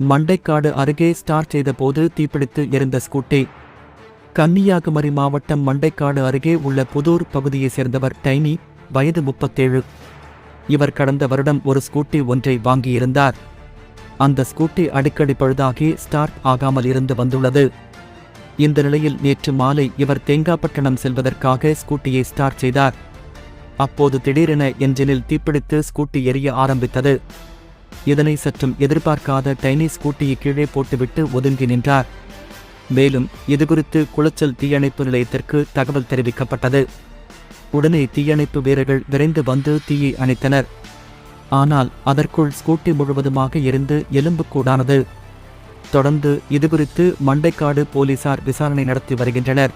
மண்டைக்காடு அருகே ஸ்டார்ட் செய்தபோது தீப்பிடித்து எரிந்த ஸ்கூட்டி. கன்னியாகுமரி மாவட்டம் மண்டைக்காடு அருகே உள்ள புதூர் பகுதியைச் சேர்ந்தவர் டைனி, வயது 37. இவர் கடந்த வருடம் ஒரு ஸ்கூட்டி ஒன்றை வாங்கியிருந்தார். அந்த ஸ்கூட்டி அடிக்கடி பழுதாகி ஸ்டார்ட் ஆகாமல் இருந்து வந்துள்ளது. இந்த நிலையில் நேற்று மாலை இவர் தேங்காப்பட்டணம் செல்வதற்காக ஸ்கூட்டியை ஸ்டார்ட் செய்தார். அப்போது திடீரென என்ஜினில் தீப்பிடித்து ஸ்கூட்டி எரிய ஆரம்பித்தது. இதனை சற்றும் எதிர்பார்க்காத டைனி ஸ்கூட்டியை கீழே போட்டுவிட்டு ஒதுங்கி நின்றார். மேலும் இதுகுறித்து குளச்சல் தீயணைப்பு நிலையத்திற்கு தகவல் தெரிவிக்கப்பட்டது. உடனே தீயணைப்பு வீரர்கள் விரைந்து வந்து தீயை அணைத்தனர். ஆனால் அதற்குள் ஸ்கூட்டி முழுவதுமாக எரிந்து எலும்புக்கூடானது. தொடர்ந்து இதுகுறித்து மண்டைக்காடு போலீசார் விசாரணை நடத்தி வருகின்றனர்.